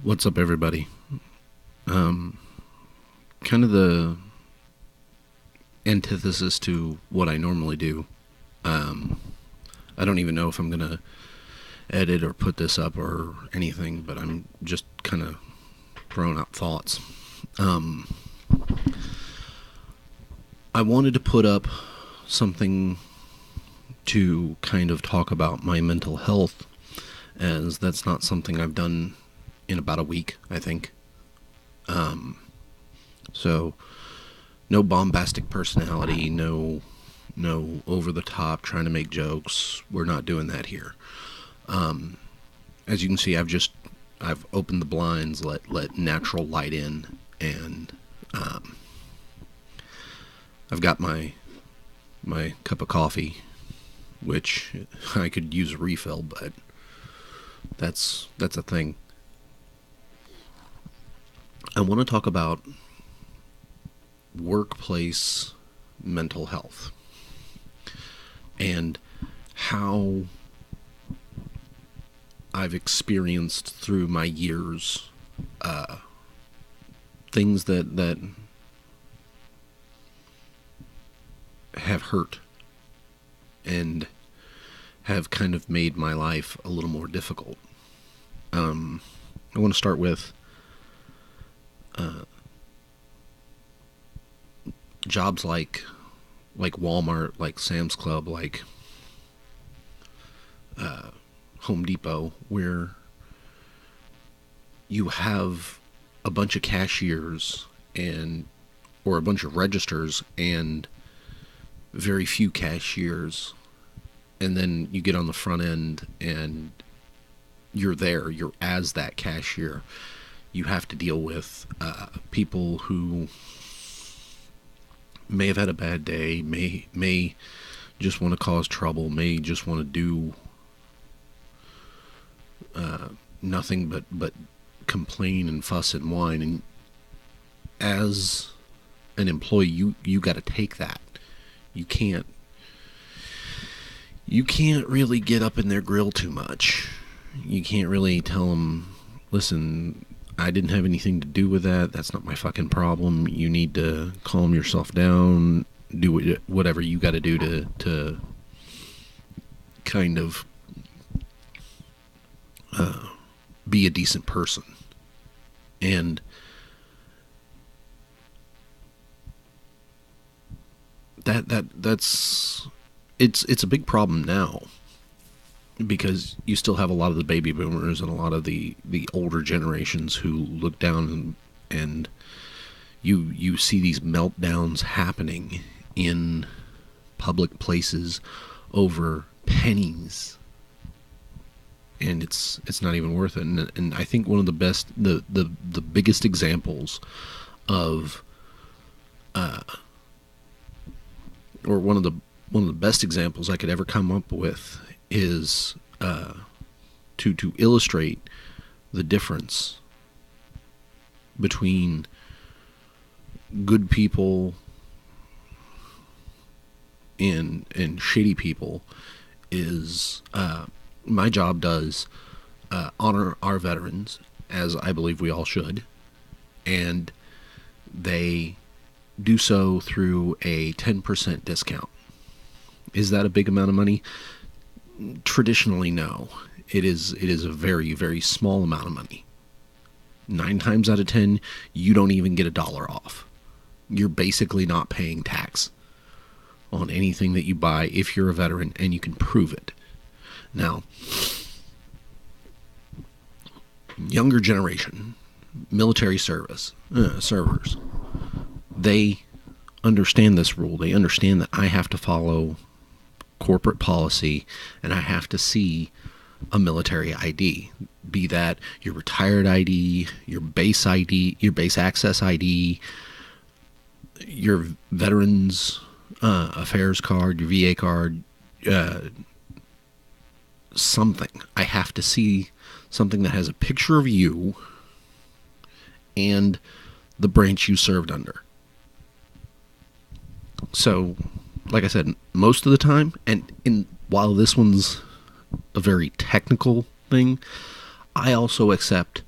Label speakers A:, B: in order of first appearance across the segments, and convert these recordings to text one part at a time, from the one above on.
A: What's up, everybody? Kind of the antithesis to what I normally do. I don't even know if I'm going to edit or put this up or anything, but I'm just kind of throwing out thoughts. I wanted to put up something to kind of talk about my mental health, as that's not something I've done in about a week, I think. So no bombastic personality, no over the top trying to make jokes. We're not doing that here. As you can see, I've opened the blinds, let natural light in, and I've got my cup of coffee, which I could use a refill, but that's a thing. I want to talk about workplace mental health and how I've experienced through my years things that have hurt and have kind of made my life a little more difficult. I want to start with jobs like Walmart, like Sam's Club, like Home Depot, where you have a bunch of cashiers or a bunch of registers and very few cashiers, and then you get on the front end and you're as that cashier. You have to deal with people who may have had a bad day, may just want to cause trouble, may just want to do nothing but complain and fuss and whine. And as an employee, you got to take that. You can't really get up in their grill too much. You can't really tell them, listen, I didn't have anything to do with that. That's not my fucking problem. You need to calm yourself down. Do whatever you got to do to kind of be a decent person. And that's it's a big problem now, because you still have a lot of the baby boomers and a lot of the older generations who look down and you see these meltdowns happening in public places over pennies, and it's not even worth it. And I think one of the biggest examples of or one of the best examples I could ever come up with is to illustrate the difference between good people and shitty people is my job does honor our veterans, as I believe we all should, and they do so through a 10% discount. Is that a big amount of money? Traditionally, no. It is a very, very small amount of money. 9 times out of 10, you don't even get $1 off. You're basically not paying tax on anything that you buy if you're a veteran and you can prove it. Now, younger generation, military servers, they understand this rule. They understand that I have to follow corporate policy and I have to see a military ID, be that your retired ID, your base ID, your base access ID, your veterans affairs card, your VA card, something. I have to see something that has a picture of you and the branch you served under. So, like I said, most of the time, and while this one's a very technical thing, I also accept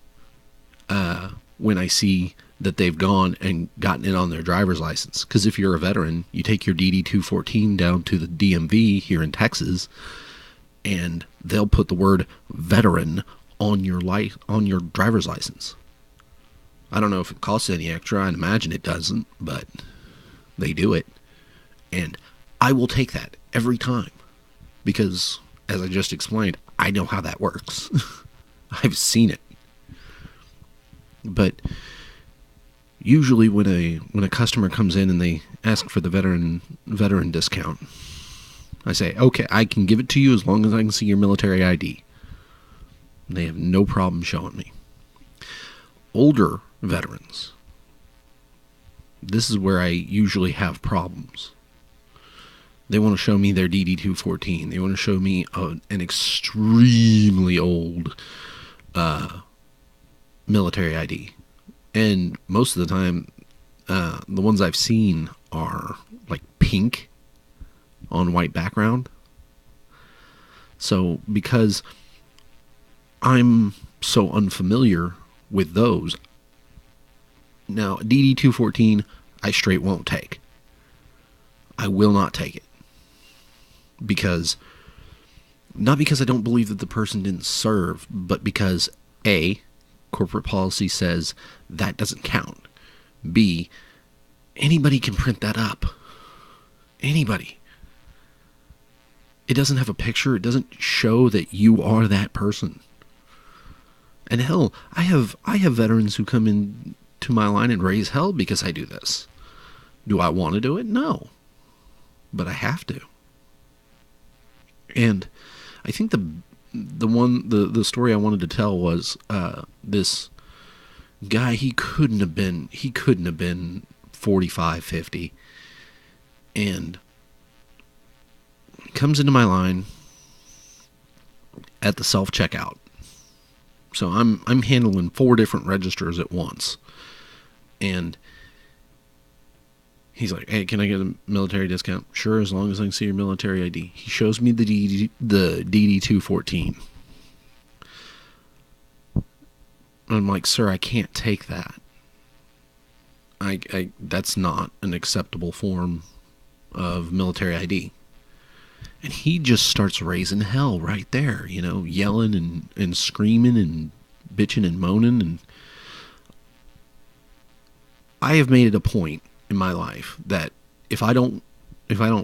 A: when I see that they've gone and gotten it on their driver's license. Because if you're a veteran, you take your DD 214 down to the DMV here in Texas, and they'll put the word veteran on your driver's license. I don't know if it costs any extra. I'd imagine it doesn't, but they do it. And I will take that every time because, as I just explained, I know how that works. I've seen it. But usually when a customer comes in and they ask for the veteran discount, I say, okay, I can give it to you as long as I can see your military ID. And they have no problem showing me. Older veterans, this is where I usually have problems. They want to show me their DD 214. They want to show me an extremely old military ID. And most of the time, the ones I've seen are like pink on white background. So because I'm so unfamiliar with those, now DD 214 I straight won't take. I will not take it. Not because I don't believe that the person didn't serve, but because A, corporate policy says that doesn't count. B, anybody can print that up. Anybody. It doesn't have a picture. It doesn't show that you are that person. And hell, I have veterans who come in to my line and raise hell because I do this. Do I want to do it? No. But I have to. And I think the story I wanted to tell was this guy. He couldn't have been 45, 50, and comes into my line at the self-checkout. So I'm handling 4 different registers at once, and he's like, "Hey, can I get a military discount?" "Sure, as long as I can see your military ID." He shows me the DD 214. I'm like, "Sir, I can't take that. I that's not an acceptable form of military ID." And he just starts raising hell right there, yelling and screaming and bitching and moaning. And I have made it a point in my life that if I don't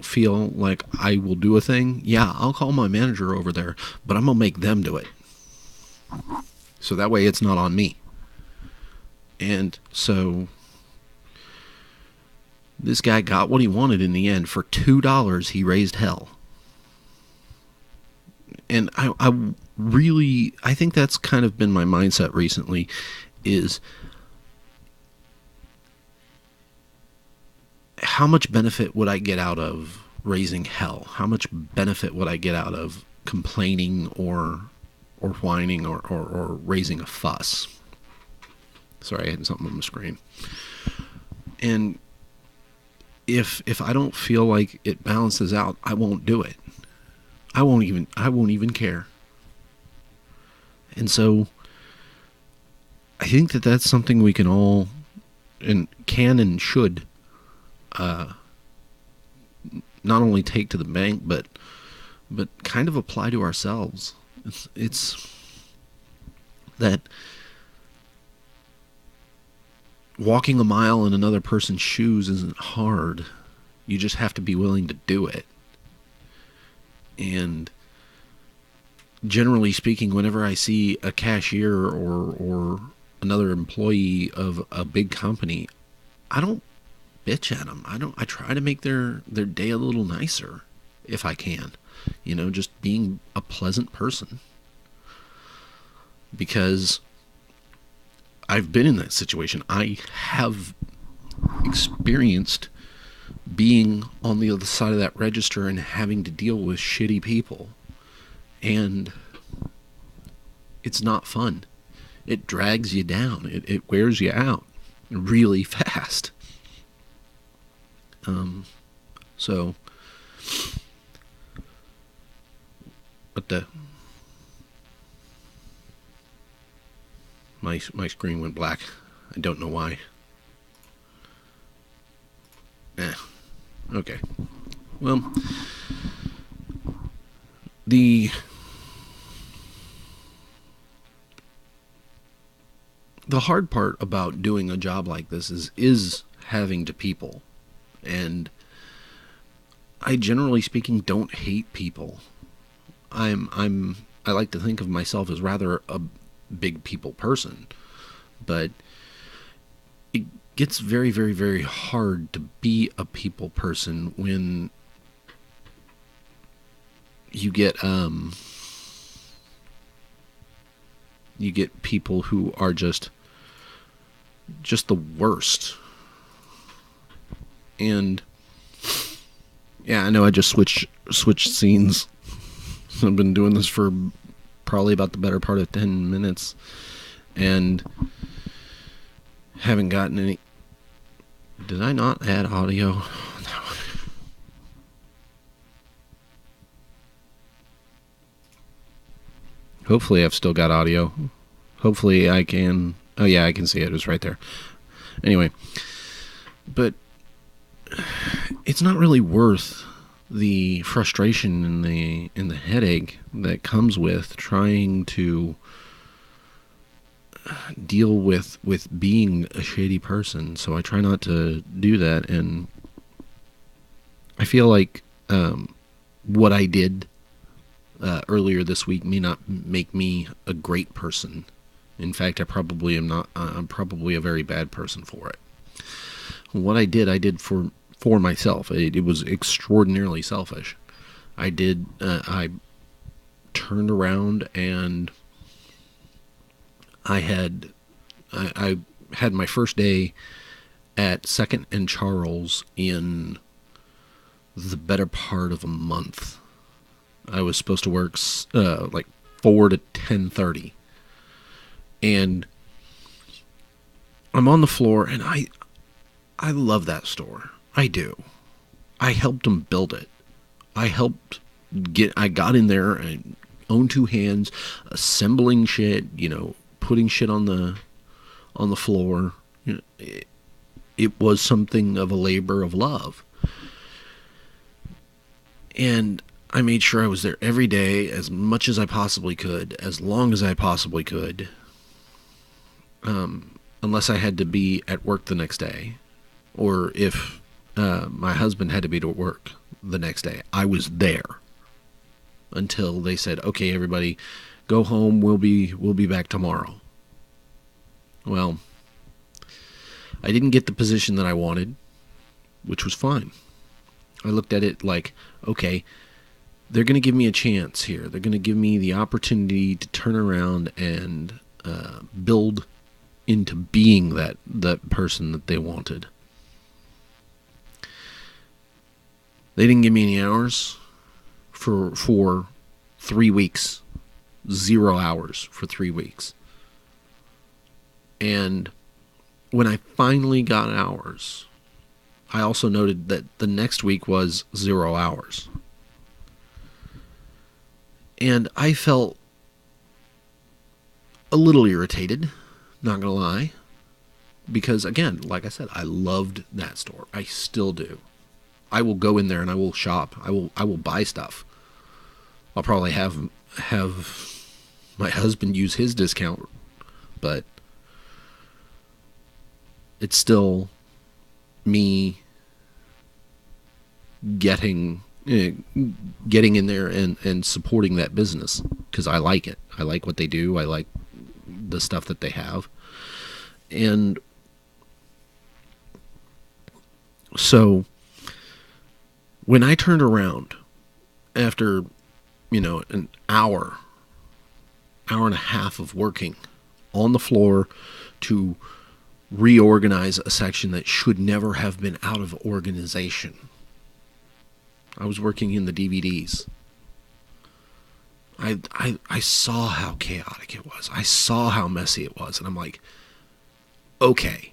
A: feel like I will do a thing, yeah, I'll call my manager over there, but I'm gonna make them do it. So that way it's not on me. And so this guy got what he wanted in the end. For $2, he raised hell. And I think that's kind of been my mindset recently, is how much benefit would I get out of raising hell? How much benefit would I get out of complaining or whining or raising a fuss? Sorry, I had something on the screen. And if I don't feel like it balances out, I won't do it. I won't even care. And so I think that that's something we can all and can and should not only take to the bank, but kind of apply to ourselves. It's that walking a mile in another person's shoes isn't hard. You just have to be willing to do it. And generally speaking, whenever I see a cashier or another employee of a big company, I don't bitch at them. I try to make their day a little nicer if I can. Just being a pleasant person. Because I've been in that situation. I have experienced being on the other side of that register and having to deal with shitty people. And it's not fun. It drags you down. It wears you out really fast. So, My screen went black. I don't know why. Okay. Well, the hard part about doing a job like this is having to people. And I, generally speaking, don't hate people. I like to think of myself as rather a big people person, but it gets very, very, very hard to be a people person when you get people who are just the worst. And yeah, I know I just switched scenes. I've been doing this for probably about the better part of 10 minutes and haven't gotten any. Did I not add audio? Hopefully I've still got audio. Hopefully I can. Oh yeah, I can see it. It was right there. Anyway, but it's not really worth the frustration and the headache that comes with trying to deal with being a shady person. So I try not to do that, and I feel like what I did earlier this week may not make me a great person. In fact, I probably am not. I'm probably a very bad person for it. What I did for myself. It was extraordinarily selfish. I turned around and I had my first day at 2nd and Charles in the better part of a month. I was supposed to work like 4 to 10:30, and I'm on the floor, and I love that store. I do. I helped them build it. I got in there and owned 2 hands, assembling shit, putting shit on the floor. It was something of a labor of love. And I made sure I was there every day, as much as I possibly could, as long as I possibly could, unless I had to be at work the next day, or if my husband had to be to work the next day. I was there until they said, "Okay, everybody, go home. We'll be back tomorrow." Well, I didn't get the position that I wanted, which was fine. I looked at it like, okay, they're going to give me a chance here. They're going to give me the opportunity to turn around and build into being that person that they wanted. They didn't give me any hours for 3 weeks. 0 hours for 3 weeks. And when I finally got hours, I also noted that the next week was 0 hours. And I felt a little irritated, not gonna lie. Because again, like I said, I loved that store. I still do. I will go in there and I will shop. I will buy stuff. I'll probably have my husband use his discount, but it's still me getting in there and supporting that business because I like it. I like what they do. I like the stuff that they have. And so when I turned around after, an hour and a half of working on the floor to reorganize a section that should never have been out of organization. I was working in the DVDs. I saw how chaotic it was. I saw how messy it was. And I'm like, okay,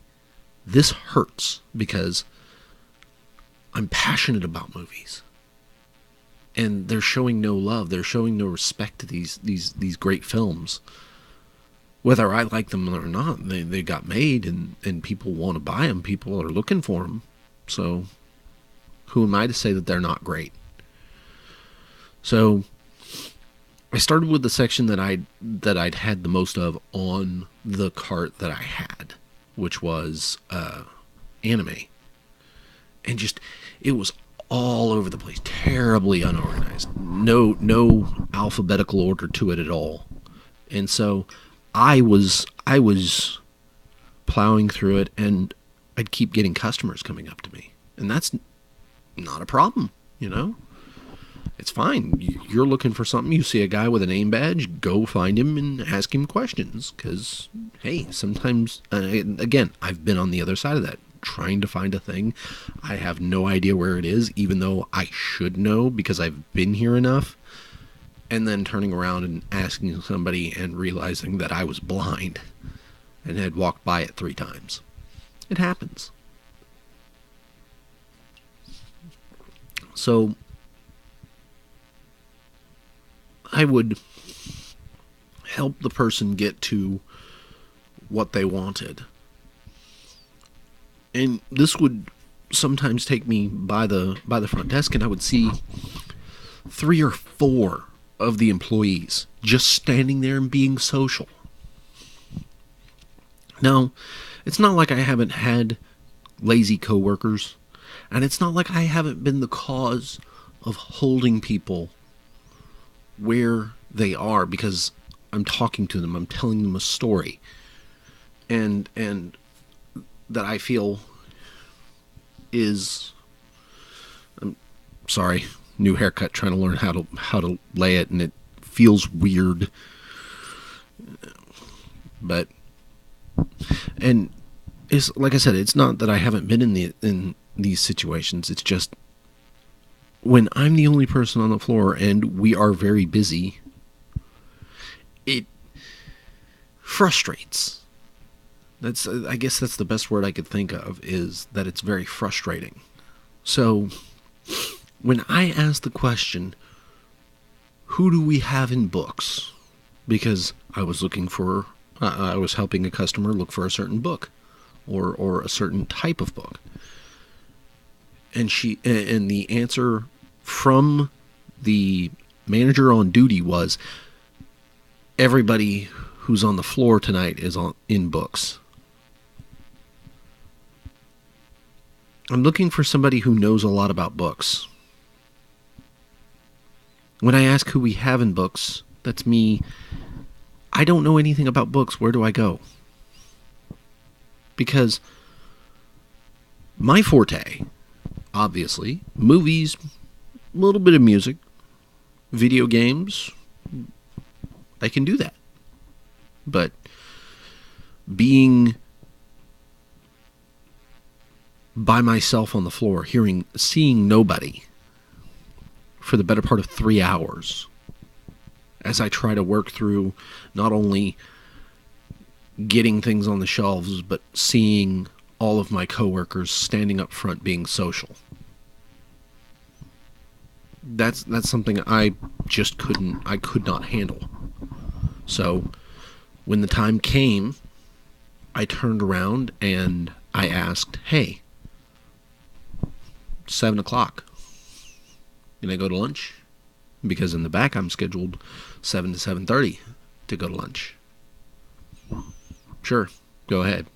A: this hurts because I'm passionate about movies. And they're showing no love. They're showing no respect to these great films. Whether I like them or not, they got made, and people want to buy them. People are looking for them. So who am I to say that they're not great? So I started with the section that I'd had the most of on the cart that I had, which was anime, and just it was all over the place, terribly unorganized, no alphabetical order to it at all, and so I was plowing through it, and I'd keep getting customers coming up to me, and that's not a problem, you know. It's fine. You're looking for something. You see a guy with a name badge, go find him and ask him questions. Because, hey, sometimes, again, I've been on the other side of that, trying to find a thing. I have no idea where it is, even though I should know because I've been here enough. And then turning around and asking somebody and realizing that I was blind and had walked by it 3 times. It happens. So I would help the person get to what they wanted. And this would sometimes take me by the front desk, and I would see 3 or 4 of the employees just standing there and being social. Now, it's not like I haven't had lazy coworkers, and it's not like I haven't been the cause of holding people where they are because I'm talking to them, I'm telling them a story, and that I feel is, I'm sorry, new haircut, trying to learn how to lay it, and it feels weird, but and it's like I said, it's not that I haven't been in these situations. It's just when I'm the only person on the floor and we are very busy, it frustrates. I guess that's the best word I could think of, is that it's very frustrating. So when I ask the question, who do we have in books? Because I was I was helping a customer look for a certain book or a certain type of book. And the answer from the manager on duty was, everybody who's on the floor tonight is in books. I'm looking for somebody who knows a lot about books. When I ask who we have in books, that's me. I don't know anything about books. Where do I go? Because my forte, obviously, movies, a little bit of music, video games, I can do that. But being by myself on the floor, seeing nobody for the better part of 3 hours as I try to work through not only getting things on the shelves, but seeing all of my coworkers standing up front being social. That's something I could not handle. So when the time came, I turned around and I asked, hey, 7 o'clock, can I go to lunch? Because in the back I'm scheduled 7 to 7:30 to go to lunch. Sure, go ahead.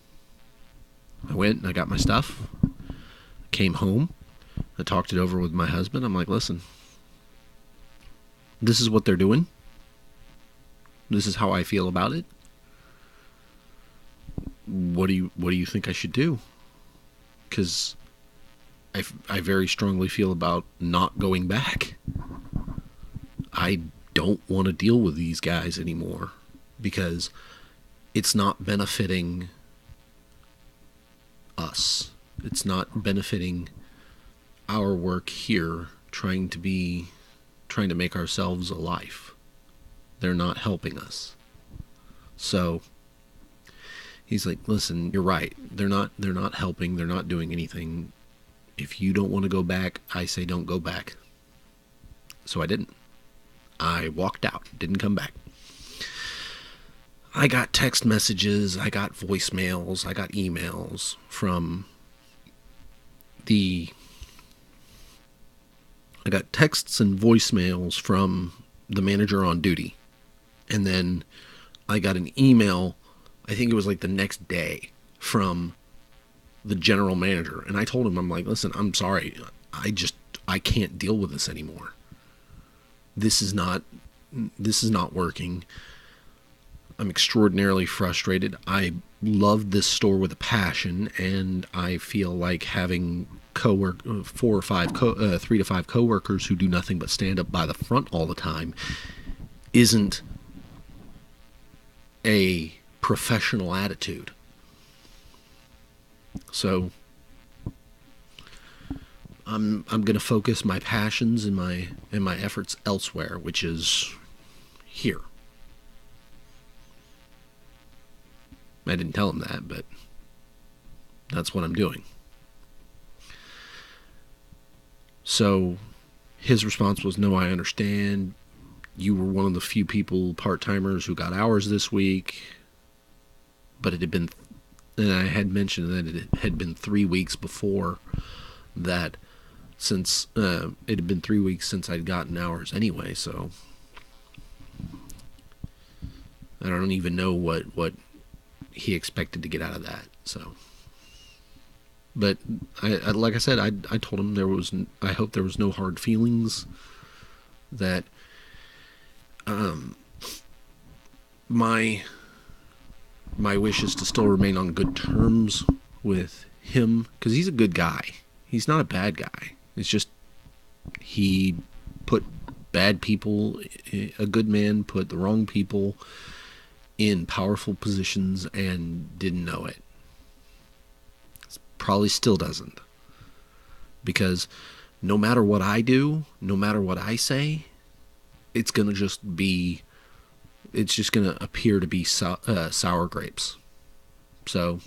A: I went and I got my stuff, came home, I talked it over with my husband. I'm like, listen, this is what they're doing. This is how I feel about it. What do you think I should do? Because I very strongly feel about not going back. I don't want to deal with these guys anymore because it's not benefiting us. It's not benefiting our work here, trying to make ourselves a life. They're not helping us. So he's like, listen, you're right. They're not helping. They're not doing anything. If you don't want to go back, I say don't go back. So I didn't. I walked out, didn't come back. I got text messages, I got voicemails, I got emails from the I got texts and voicemails from the manager on duty. And then I got an email, I think it was like the next day, from the general manager. And I told him, I'm like, listen, I'm sorry. I can't deal with this anymore. This is not working. I'm extraordinarily frustrated. I love this store with a passion, and I feel like having 3 to 5 coworkers who do nothing but stand up by the front all the time isn't a professional attitude. So I'm going to focus my passions and my efforts elsewhere, which is here. I didn't tell him that, but that's what I'm doing. So his response was, no, I understand. You were one of the few people, part-timers, who got hours this week. But it had been, and I had mentioned that it had been 3 weeks before that, since it had been 3 weeks since I'd gotten hours anyway, so I don't even know what he expected to get out of that. So, but I like I said, I told him I hope there was no hard feelings, that my wish is to still remain on good terms with him, because he's a good guy. He's not a bad guy. It's just he put bad people, a good man put the wrong people in powerful positions and didn't know it. Probably still doesn't. Because no matter what I do, no matter what I say, it's just going to appear to be sour grapes. So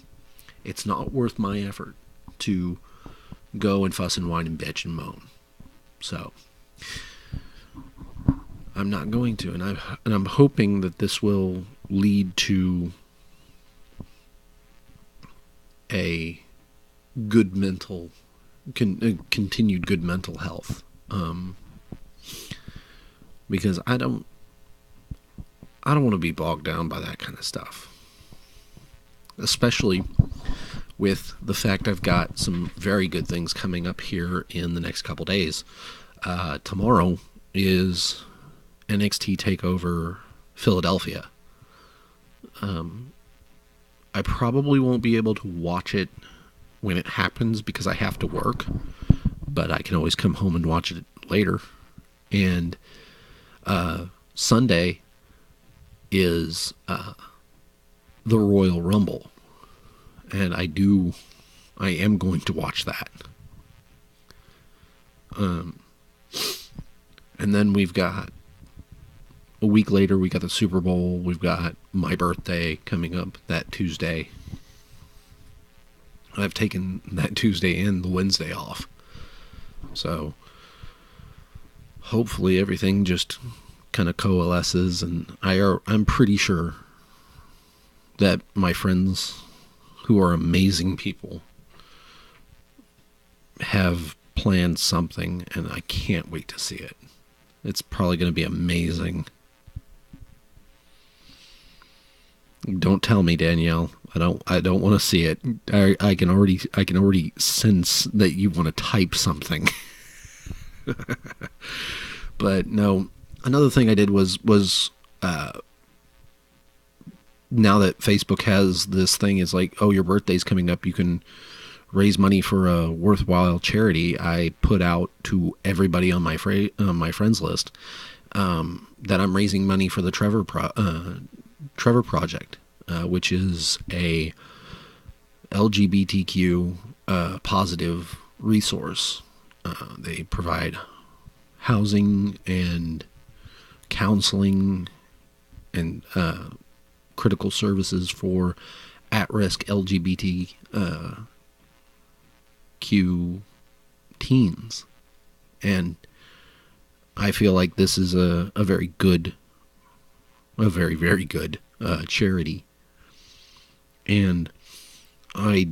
A: it's not worth my effort to go and fuss and whine and bitch and moan. So I'm not going to, and I'm hoping that this will lead to a good continued good mental health. Because I don't want to be bogged down by that kind of stuff. Especially with the fact I've got some very good things coming up here in the next couple days. Tomorrow is NXT TakeOver Philadelphia. I probably won't be able to watch it when it happens because I have to work, but I can always come home and watch it later. And Sunday is the Royal Rumble, and I am going to watch that. And then we've got a week later, we got the Super Bowl. We've got my birthday coming up that Tuesday. I've taken that Tuesday and the Wednesday off. So hopefully everything just kind of coalesces, and I'm pretty sure that my friends, who are amazing people, have planned something, and I can't wait to see it. It's probably going to be amazing. Don't tell me, Danielle. I don't want to see it. I can already sense that you want to type something. But no, another thing I did was now that Facebook has this thing, is like, oh, your birthday's coming up, you can raise money for a worthwhile charity. I put out to everybody on my friends list that I'm raising money for the Trevor Project, which is a LGBTQ positive resource. They provide housing and counseling and critical services for at-risk LGBTQ teens. And I feel like this is a very good a very, very good charity. And I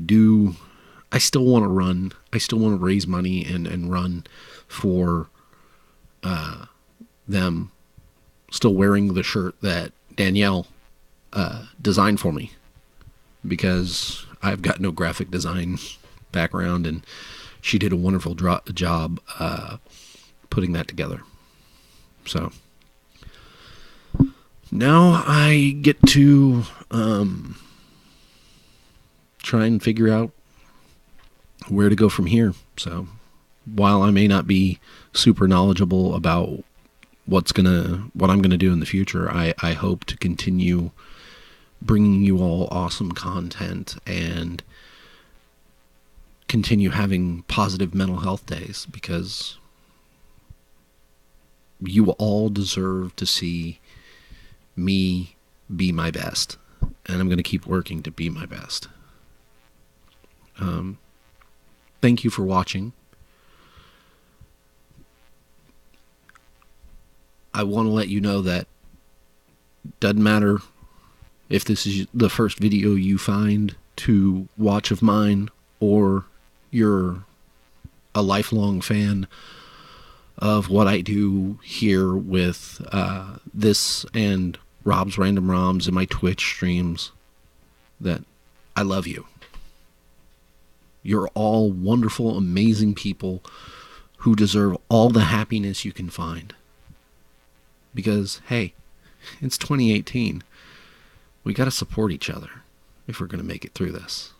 A: still want to run. I still want to raise money and run for them, still wearing the shirt that Danielle designed for me, because I've got no graphic design background, and she did a wonderful job putting that together. So now I get to try and figure out where to go from here. So while I may not be super knowledgeable about what I'm gonna do in the future, I hope to continue bringing you all awesome content and continue having positive mental health days, because you all deserve to see me be my best, and I'm going to keep working to be my best. Thank you for watching. I want to let you know that doesn't matter if this is the first video you find to watch of mine, or you're a lifelong fan of what I do here with this and Rob's Random ROMs and my Twitch streams, that I love you. You're all wonderful, amazing people who deserve all the happiness you can find. Because, hey, it's 2018. We got to support each other if we're going to make it through this.